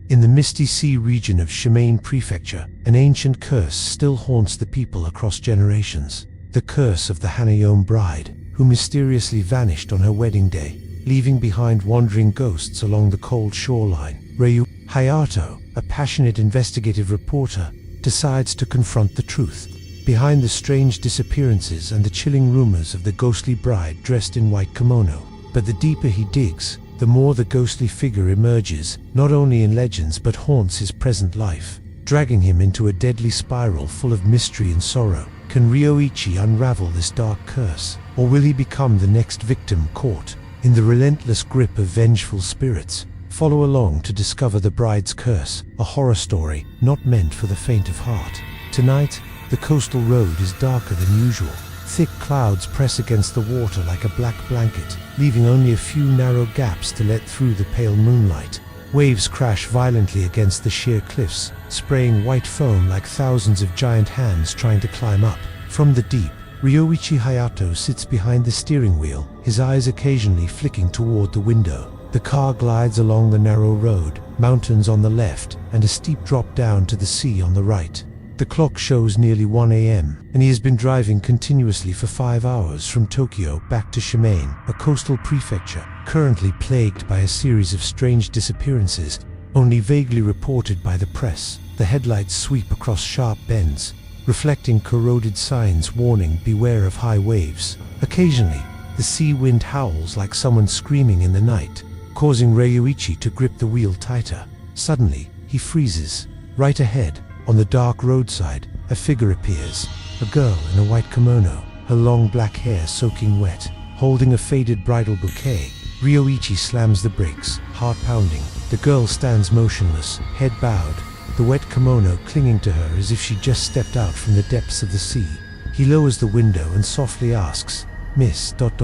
In the misty sea region of Shimane Prefecture, an ancient curse still haunts the people across generations. The curse of the Roadside Bride, who mysteriously vanished on her wedding day, leaving behind wandering ghosts along the cold shoreline. Ryoichi Hayato, a passionate investigative reporter, decides to confront the truth behind the strange disappearances and the chilling rumors of the ghostly bride dressed in white kimono. But the deeper he digs, the more the ghostly figure emerges, not only in legends but haunts his present life, dragging him into a deadly spiral full of mystery and sorrow. Can Ryoichi unravel this dark curse, or will he become the next victim caught in the relentless grip of vengeful spirits? Follow along to discover The Bride's Curse, a horror story not meant for the faint of heart. Tonight, the coastal road is darker than usual. Thick clouds press against the water like a black blanket, leaving only a few narrow gaps to let through the pale moonlight. Waves crash violently against the sheer cliffs, spraying white foam like thousands of giant hands trying to climb up. From the deep, Ryoichi Hayato sits behind the steering wheel, his eyes occasionally flicking toward the window. The car glides along the narrow road, mountains on the left, and a steep drop down to the sea on the right. The clock shows nearly 1 a.m., and he has been driving continuously for 5 hours from Tokyo back to Shimane, a coastal prefecture currently plagued by a series of strange disappearances, only vaguely reported by the press. The headlights sweep across sharp bends, reflecting corroded signs warning beware of high waves. Occasionally, the sea wind howls like someone screaming in the night, causing Ryoichi to grip the wheel tighter. Suddenly, he freezes. Right ahead, on the dark roadside, a figure appears, a girl in a white kimono, her long black hair soaking wet, holding a faded bridal bouquet. Ryoichi slams the brakes, heart pounding. The girl stands motionless, head bowed, the wet kimono clinging to her as if she just stepped out from the depths of the sea. He lowers the window and softly asks, "Miss ... do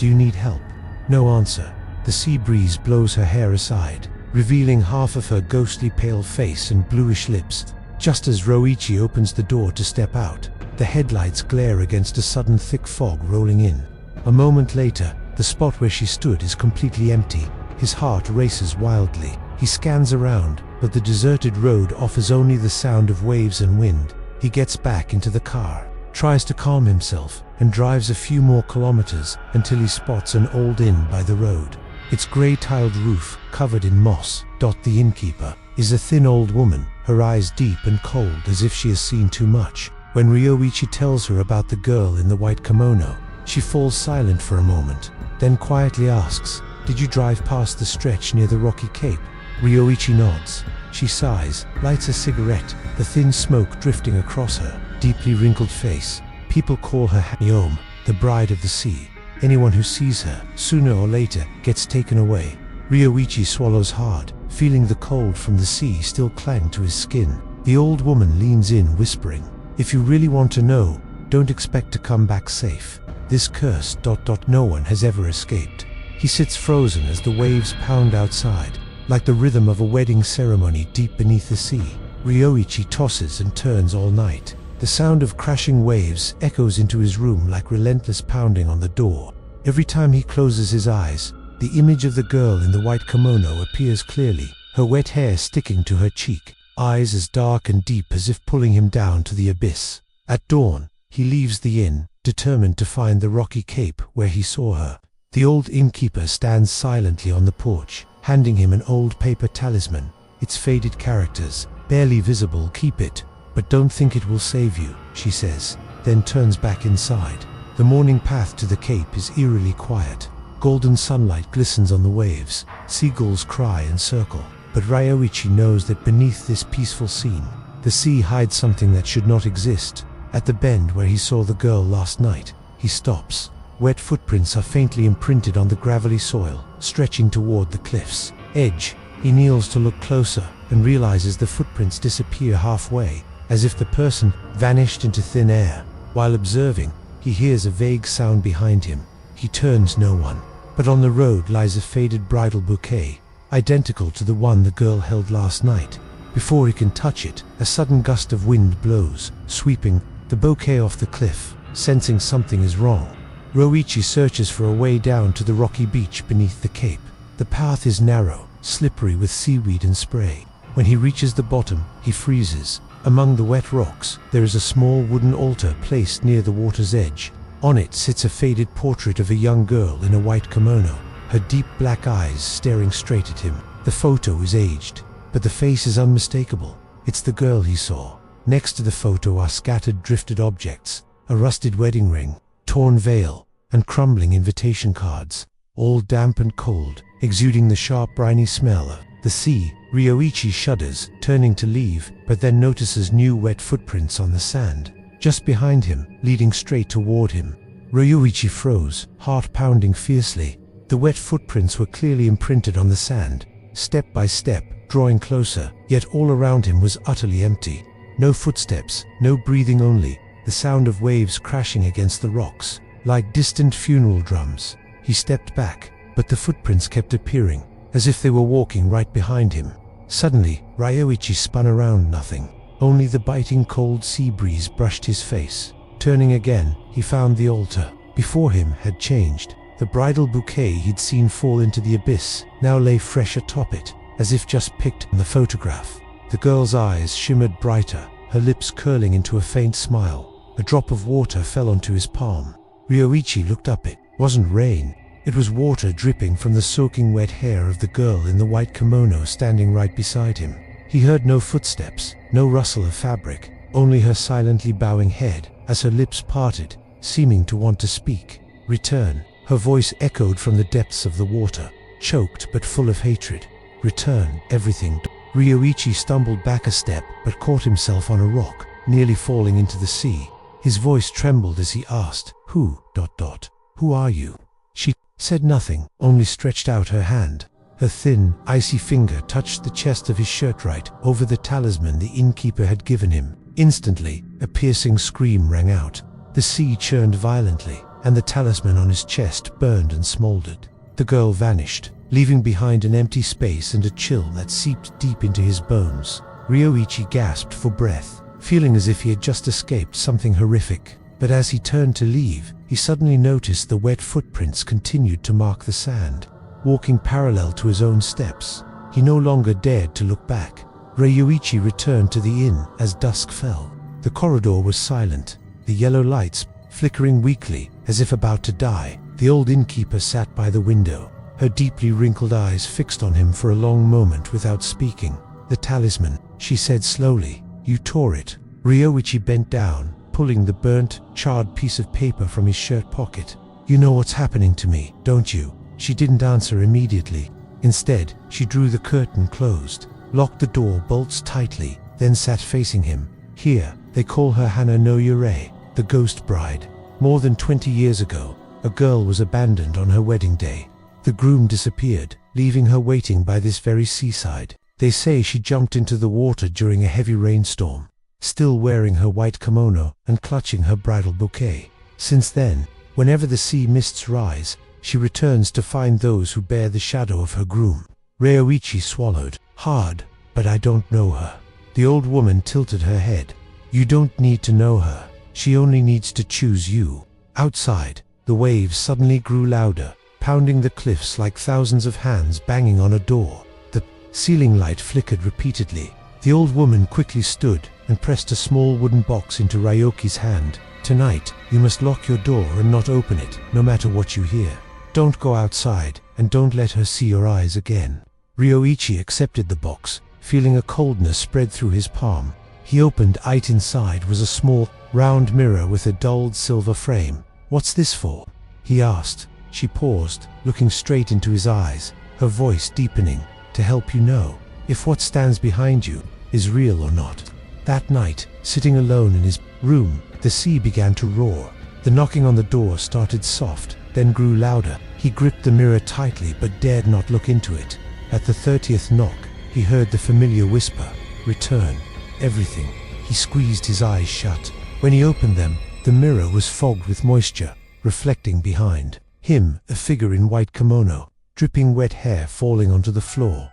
you need help?" No answer. The sea breeze blows her hair aside, revealing half of her ghostly pale face and bluish lips. Just as Ryoichi opens the door to step out, the headlights glare against a sudden thick fog rolling in. A moment later, the spot where she stood is completely empty. His heart races wildly. He scans around, but the deserted road offers only the sound of waves and wind. He gets back into the car, tries to calm himself, and drives a few more kilometers until he spots an old inn by the road. Its grey-tiled roof, covered in moss. The innkeeper is a thin old woman, her eyes deep and cold as if she has seen too much. When Ryoichi tells her about the girl in the white kimono, she falls silent for a moment, then quietly asks, "Did you drive past the stretch near the rocky cape?" Ryoichi nods. She sighs, lights a cigarette, the thin smoke drifting across her deeply wrinkled face. People call her Ryoichi, the bride of the sea. Anyone who sees her, sooner or later, gets taken away. Ryoichi swallows hard, feeling the cold from the sea still clang to his skin. The old woman leans in, whispering, "If you really want to know, don't expect to come back safe. This curse... no one has ever escaped." He sits frozen as the waves pound outside, like the rhythm of a wedding ceremony deep beneath the sea. Ryoichi tosses and turns all night. The sound of crashing waves echoes into his room like relentless pounding on the door. Every time he closes his eyes, the image of the girl in the white kimono appears clearly, her wet hair sticking to her cheek, eyes as dark and deep as if pulling him down to the abyss. At dawn, he leaves the inn, determined to find the rocky cape where he saw her. The old innkeeper stands silently on the porch, handing him an old paper talisman. Its faded characters, barely visible. "Keep it, but don't think it will save you," she says, then turns back inside. The morning path to the cape is eerily quiet. Golden sunlight glistens on the waves, seagulls cry and circle. But Ryoichi knows that beneath this peaceful scene, the sea hides something that should not exist. At the bend where he saw the girl last night, he stops. Wet footprints are faintly imprinted on the gravelly soil, stretching toward the cliff's edge. He kneels to look closer and realizes the footprints disappear halfway, as if the person vanished into thin air. While observing, he hears a vague sound behind him. He turns, no one. But on the road lies a faded bridal bouquet, identical to the one the girl held last night. Before he can touch it, a sudden gust of wind blows, sweeping the bouquet off the cliff. Sensing something is wrong, Ryoichi searches for a way down to the rocky beach beneath the cape. The path is narrow, slippery with seaweed and spray. When he reaches the bottom, he freezes. Among the wet rocks, there is a small wooden altar placed near the water's edge. On it sits a faded portrait of a young girl in a white kimono, her deep black eyes staring straight at him. The photo is aged, but the face is unmistakable. It's the girl he saw. Next to the photo are scattered drifted objects, a rusted wedding ring, torn veil, and crumbling invitation cards, all damp and cold, exuding the sharp briny smell of the sea. Ryoichi shudders, turning to leave, but then notices new wet footprints on the sand, just behind him, leading straight toward him. Ryoichi froze, heart pounding fiercely. The wet footprints were clearly imprinted on the sand, step by step, drawing closer, yet all around him was utterly empty. No footsteps, no breathing, only the sound of waves crashing against the rocks, like distant funeral drums. He stepped back, but the footprints kept appearing, as if they were walking right behind him. Suddenly, Ryoichi spun around. Nothing. Only the biting cold sea breeze brushed his face. Turning again, he found the altar. Before him had changed. The bridal bouquet he'd seen fall into the abyss now lay fresh atop it, as if just picked in the photograph. The girl's eyes shimmered brighter, her lips curling into a faint smile. A drop of water fell onto his palm. Ryoichi looked up. It wasn't rain. It was water dripping from the soaking wet hair of the girl in the white kimono standing right beside him. He heard no footsteps, no rustle of fabric, only her silently bowing head as her lips parted, seeming to want to speak. Return. Her voice echoed from the depths of the water, choked but full of hatred. Return everything. Ryoichi stumbled back a step but caught himself on a rock, nearly falling into the sea. His voice trembled as he asked, Who are you? She said nothing, only stretched out her hand. Her thin, icy finger touched the chest of his shirt right over the talisman the innkeeper had given him. Instantly, a piercing scream rang out. The sea churned violently, and the talisman on his chest burned and smoldered. The girl vanished, leaving behind an empty space and a chill that seeped deep into his bones. Ryoichi gasped for breath, feeling as if he had just escaped something horrific. But as he turned to leave, he suddenly noticed the wet footprints continued to mark the sand, walking parallel to his own steps. He no longer dared to look back. Ryoichi returned to the inn as dusk fell. The corridor was silent, the yellow lights flickering weakly, as if about to die. The old innkeeper sat by the window, her deeply wrinkled eyes fixed on him for a long moment without speaking. The talisman, she said slowly. You tore it. Ryoichi bent down, pulling the burnt, charred piece of paper from his shirt pocket. You know what's happening to me, don't you? She didn't answer immediately. Instead, she drew the curtain closed, locked the door bolts tightly, then sat facing him. Here, they call her Hana no Yurei, the ghost bride. More than 20 years ago, a girl was abandoned on her wedding day. The groom disappeared, leaving her waiting by this very seaside. They say she jumped into the water during a heavy rainstorm, still wearing her white kimono and clutching her bridal bouquet. Since then, whenever the sea mists rise, she returns to find those who bear the shadow of her groom. Ryoichi swallowed hard. But I don't know her. The old woman tilted her head. You don't need to know her. She only needs to choose you. Outside, the waves suddenly grew louder, pounding the cliffs like thousands of hands banging on a door. The ceiling light flickered repeatedly. The old woman quickly stood and pressed a small wooden box into Ryoichi's hand. Tonight, you must lock your door and not open it, no matter what you hear. Don't go outside, and don't let her see your eyes again. Ryoichi accepted the box, feeling a coldness spread through his palm. He opened it. Inside was a small, round mirror with a dulled silver frame. What's this for? He asked. She paused, looking straight into his eyes, her voice deepening. To help you know if what stands behind you is real or not. That night, sitting alone in his room, the sea began to roar. The knocking on the door started soft, then grew louder. He gripped the mirror tightly but dared not look into it. At the 30th knock, he heard the familiar whisper, "Return everything." He squeezed his eyes shut. When he opened them, the mirror was fogged with moisture, reflecting behind him a figure in white kimono, dripping wet hair falling onto the floor.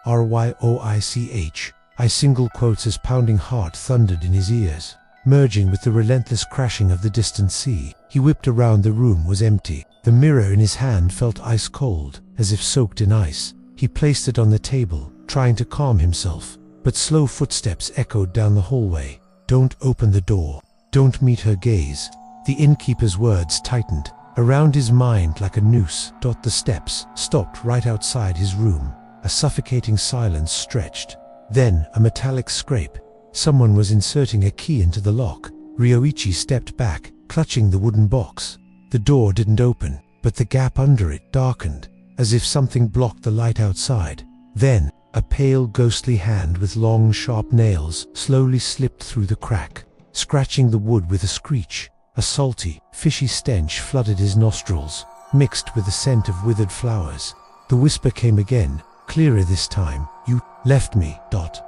Ryoich. I single quotes as pounding heart thundered in his ears, merging with the relentless crashing of the distant sea. He whipped around. The room was empty. The mirror in his hand felt ice cold, as if soaked in ice. He placed it on the table, trying to calm himself, but slow footsteps echoed down the hallway. "Don't open the door. Don't meet her gaze." The innkeeper's words tightened around his mind like a noose. The steps stopped right outside his room. A suffocating silence stretched. Then a metallic scrape. Someone was inserting a key into the lock. Ryoichi stepped back, clutching the wooden box. The door didn't open, but the gap under it darkened, as if something blocked the light outside. Then, a pale, ghostly hand with long, sharp nails slowly slipped through the crack, scratching the wood with a screech. A salty, fishy stench flooded his nostrils, mixed with the scent of withered flowers. The whisper came again, clearer this time. "You left me,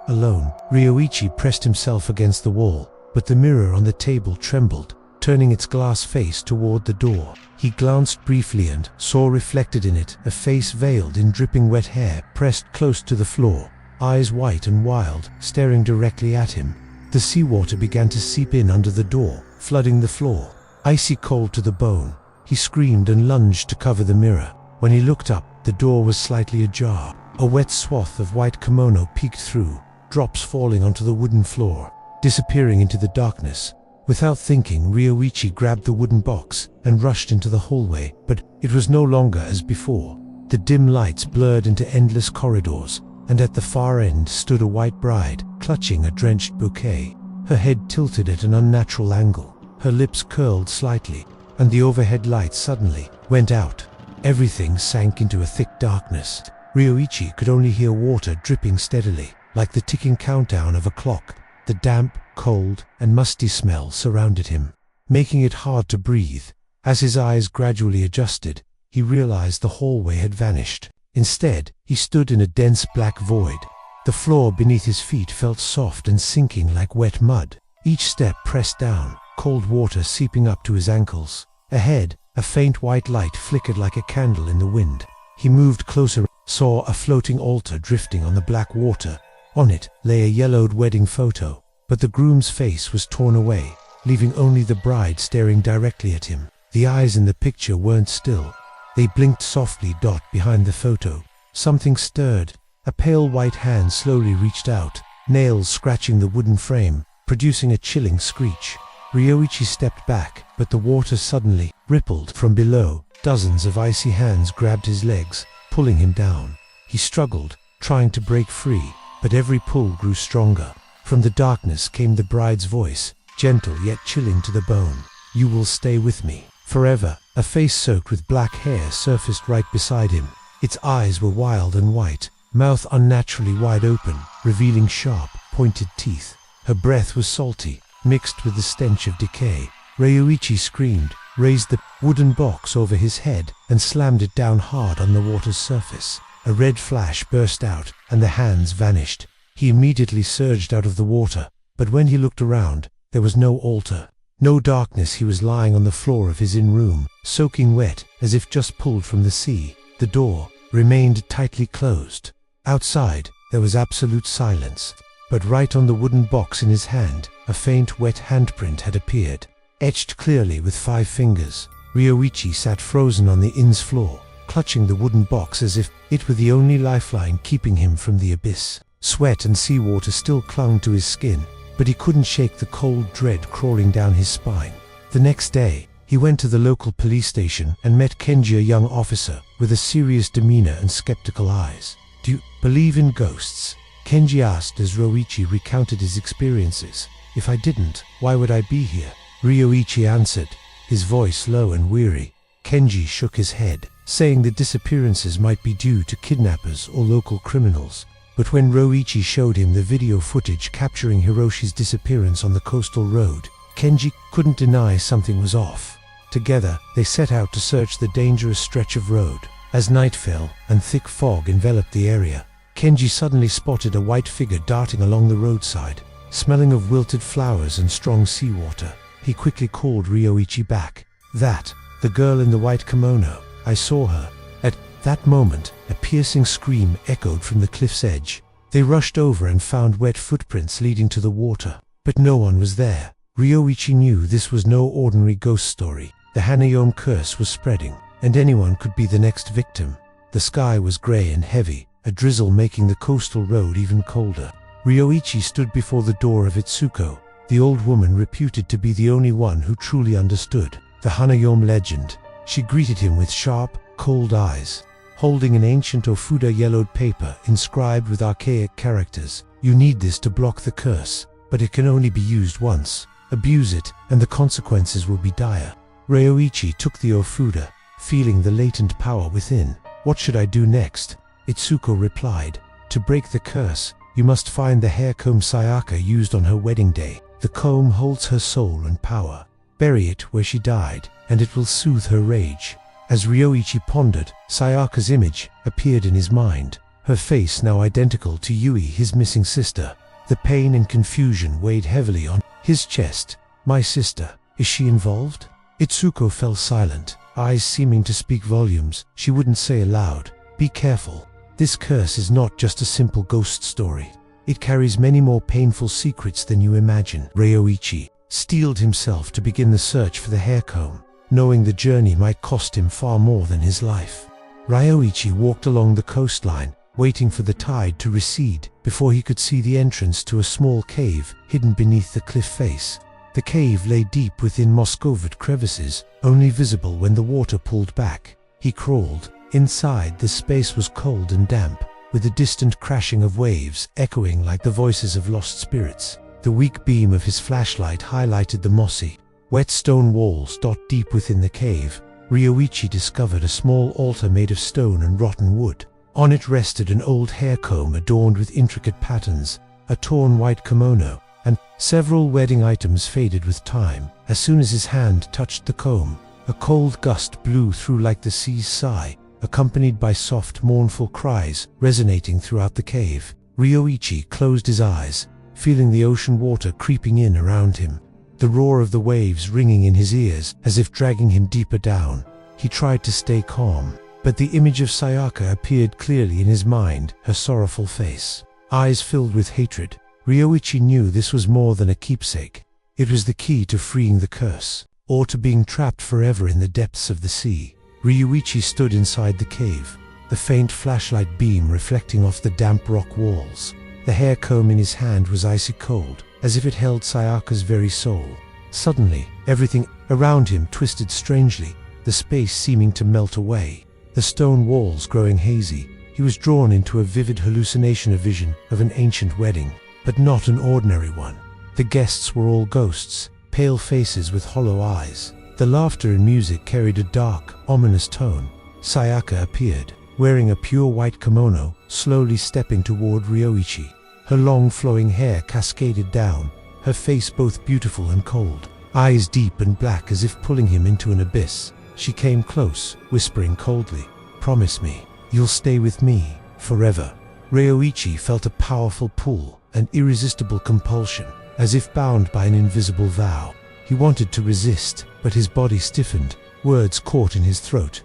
alone." Ryoichi pressed himself against the wall, but the mirror on the table trembled, turning its glass face toward the door. He glanced briefly and saw reflected in it a face veiled in dripping wet hair, pressed close to the floor, eyes white and wild, staring directly at him. The seawater began to seep in under the door, flooding the floor, icy cold to the bone. He screamed and lunged to cover the mirror. When he looked up, the door was slightly ajar. A wet swath of white kimono peeked through, drops falling onto the wooden floor, disappearing into the darkness. Without thinking, Ryoichi grabbed the wooden box and rushed into the hallway, but it was no longer as before. The dim lights blurred into endless corridors, and at the far end stood a white bride, clutching a drenched bouquet. Her head tilted at an unnatural angle, her lips curled slightly, and the overhead lights suddenly went out. Everything sank into a thick darkness. Ryoichi could only hear water dripping steadily, like the ticking countdown of a clock. The damp, cold, and musty smell surrounded him, making it hard to breathe. As his eyes gradually adjusted, he realized the hallway had vanished. Instead, he stood in a dense black void. The floor beneath his feet felt soft and sinking like wet mud. Each step pressed down, cold water seeping up to his ankles. Ahead, a faint white light flickered like a candle in the wind. He moved closer, saw a floating altar drifting on the black water. On it lay a yellowed wedding photo, but the groom's face was torn away, leaving only the bride staring directly at him. The eyes in the picture weren't still. They blinked softly. Behind the photo, something stirred. A pale white hand slowly reached out, nails scratching the wooden frame, producing a chilling screech. Ryoichi stepped back, but the water suddenly rippled from below. Dozens of icy hands grabbed his legs, pulling him down. He struggled, trying to break free, but every pull grew stronger. From the darkness came the bride's voice, gentle yet chilling to the bone. "You will stay with me forever." A face soaked with black hair surfaced right beside him. Its eyes were wild and white, mouth unnaturally wide open, revealing sharp, pointed teeth. Her breath was salty, mixed with the stench of decay. Ryoichi screamed, raised the wooden box over his head, and slammed it down hard on the water's surface. A red flash burst out, and the hands vanished. He immediately surged out of the water, but when he looked around, there was no altar, no darkness. He was lying on the floor of his inn room, soaking wet, as if just pulled from the sea. The door remained tightly closed. Outside, there was absolute silence, but right on the wooden box in his hand, a faint wet handprint had appeared, etched clearly with 5 fingers. Ryoichi sat frozen on the inn's floor, clutching the wooden box as if it were the only lifeline keeping him from the abyss. Sweat and seawater still clung to his skin, but he couldn't shake the cold dread crawling down his spine. The next day, he went to the local police station and met Kenji, a young officer with a serious demeanor and skeptical eyes. "Do you believe in ghosts?" Kenji asked as Ryoichi recounted his experiences. "If I didn't, why would I be here?" Ryoichi answered, his voice low and weary. Kenji shook his head, saying the disappearances might be due to kidnappers or local criminals. But when Ryoichi showed him the video footage capturing Hiroshi's disappearance on the coastal road, Kenji couldn't deny something was off. Together, they set out to search the dangerous stretch of road. As night fell and thick fog enveloped the area, Kenji suddenly spotted a white figure darting along the roadside, smelling of wilted flowers and strong seawater. He quickly called Ryoichi back. "That, the girl in the white kimono. I saw her." At that moment, a piercing scream echoed from the cliff's edge. They rushed over and found wet footprints leading to the water, but no one was there. Ryoichi knew this was no ordinary ghost story. The Hanayome curse was spreading, and anyone could be the next victim. The sky was grey and heavy, a drizzle making the coastal road even colder. Ryoichi stood before the door of Itsuko, the old woman reputed to be the only one who truly understood the Hanayome legend. She greeted him with sharp, cold eyes. Holding an ancient Ofuda yellowed paper inscribed with archaic characters. "You need this to block the curse, but it can only be used once. Abuse it, and the consequences will be dire." Ryoichi took the Ofuda, feeling the latent power within. "What should I do next?" Itsuko replied. "To break the curse, you must find the hair comb Sayaka used on her wedding day. The comb holds her soul and power. Bury it where she died, and it will soothe her rage." As Ryoichi pondered, Sayaka's image appeared in his mind, her face now identical to Yui, his missing sister. The pain and confusion weighed heavily on his chest. "My sister, is she involved?" Itsuko fell silent, eyes seeming to speak volumes. She wouldn't say aloud, "Be careful. This curse is not just a simple ghost story. It carries many more painful secrets than you imagine." Ryoichi steeled himself to begin the search for the hair comb, knowing the journey might cost him far more than his life. Ryoichi walked along the coastline, waiting for the tide to recede before he could see the entrance to a small cave hidden beneath the cliff face. The cave lay deep within moss-covered crevices, only visible when the water pulled back. He crawled. Inside, the space was cold and damp, with the distant crashing of waves echoing like the voices of lost spirits. The weak beam of his flashlight highlighted the mossy, wet stone walls. Deep within the cave, Ryoichi discovered a small altar made of stone and rotten wood. On it rested an old hair comb adorned with intricate patterns, a torn white kimono, and several wedding items faded with time. As soon as his hand touched the comb, a cold gust blew through like the sea's sigh, accompanied by soft, mournful cries resonating throughout the cave. Ryoichi closed his eyes, feeling the ocean water creeping in around him, the roar of the waves ringing in his ears as if dragging him deeper down. He tried to stay calm, but the image of Sayaka appeared clearly in his mind, her sorrowful face, eyes filled with hatred. Ryoichi knew this was more than a keepsake. It was the key to freeing the curse, or to being trapped forever in the depths of the sea. Ryoichi stood inside the cave, the faint flashlight beam reflecting off the damp rock walls. The hair comb in his hand was icy cold, as if it held Sayaka's very soul. Suddenly, everything around him twisted strangely, the space seeming to melt away, the stone walls growing hazy. He was drawn into a vivid hallucination, a vision of an ancient wedding, but not an ordinary one. The guests were all ghosts, pale faces with hollow eyes. The laughter and music carried a dark, ominous tone. Sayaka appeared, wearing a pure white kimono, slowly stepping toward Ryoichi. Her long flowing hair cascaded down, her face both beautiful and cold, eyes deep and black as if pulling him into an abyss. She came close, whispering coldly, "Promise me, you'll stay with me, forever." Ryoichi felt a powerful pull, an irresistible compulsion, as if bound by an invisible vow. He wanted to resist, but his body stiffened, words caught in his throat.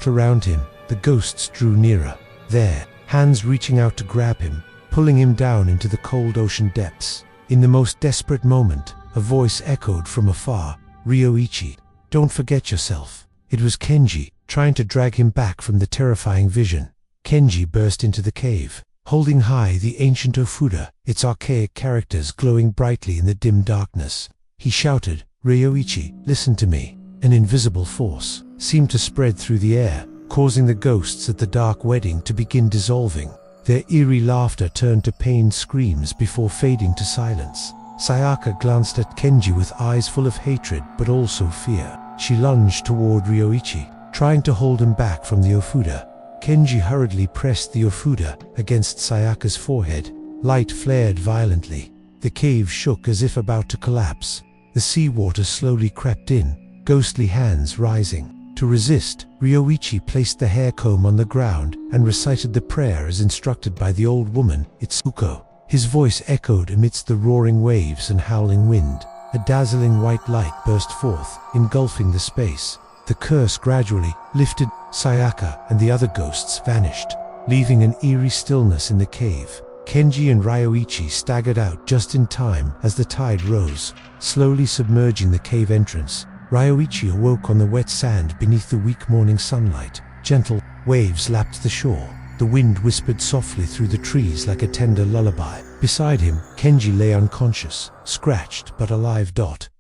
Around him, the ghosts drew nearer, there, hands reaching out to grab him, pulling him down into the cold ocean depths. In the most desperate moment, a voice echoed from afar, "Ryoichi, don't forget yourself." It was Kenji, trying to drag him back from the terrifying vision. Kenji burst into the cave, holding high the ancient Ofuda, its archaic characters glowing brightly in the dim darkness. He shouted, "Ryoichi, listen to me." An invisible force seemed to spread through the air, causing the ghosts at the dark wedding to begin dissolving. Their eerie laughter turned to pained screams before fading to silence. Sayaka glanced at Kenji with eyes full of hatred but also fear. She lunged toward Ryoichi, trying to hold him back from the Ofuda. Kenji hurriedly pressed the Ofuda against Sayaka's forehead. Light flared violently. The cave shook as if about to collapse. The seawater slowly crept in, ghostly hands rising. To resist, Ryoichi placed the hair comb on the ground and recited the prayer as instructed by the old woman, Itsuko. His voice echoed amidst the roaring waves and howling wind. A dazzling white light burst forth, engulfing the space. The curse gradually lifted. Sayaka and the other ghosts vanished, leaving an eerie stillness in the cave. Kenji and Ryoichi staggered out just in time as the tide rose, slowly submerging the cave entrance. Ryoichi awoke on the wet sand beneath the weak morning sunlight. Gentle waves lapped the shore, The wind whispered softly through the trees like a tender lullaby. Beside him, Kenji lay unconscious, scratched but alive.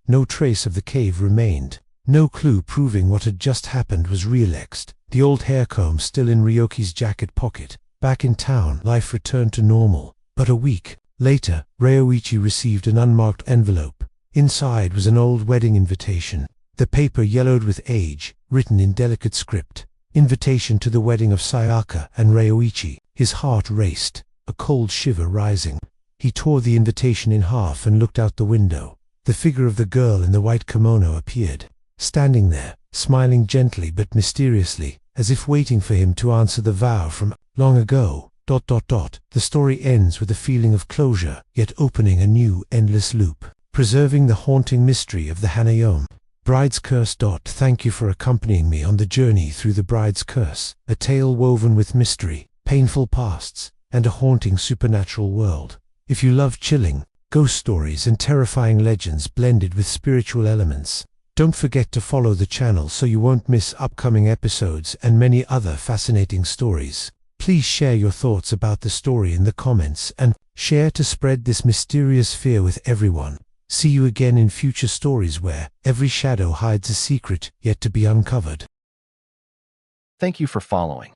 No trace of the cave remained. No clue proving what had just happened was realized. The old hair comb still in Ryoichi's jacket pocket. Back in town, life returned to normal. But a week later, Ryoichi received an unmarked envelope. Inside was an old wedding invitation. The paper yellowed with age, written in delicate script. Invitation to the wedding of Sayaka and Ryoichi. His heart raced, a cold shiver rising. He tore the invitation in half and looked out the window. The figure of the girl in the white kimono appeared, standing there, smiling gently but mysteriously, as if waiting for him to answer the vow from long ago. The story ends with a feeling of closure, yet opening a new, endless loop, preserving the haunting mystery of the Hanayome Bride's Curse. Thank you for accompanying me on the journey through the Bride's Curse, a tale woven with mystery, painful pasts, and a haunting supernatural world. If you love chilling, ghost stories and terrifying legends blended with spiritual elements, don't forget to follow the channel so you won't miss upcoming episodes and many other fascinating stories. Please share your thoughts about the story in the comments and share to spread this mysterious fear with everyone. See you again in future stories where every shadow hides a secret yet to be uncovered. Thank you for following.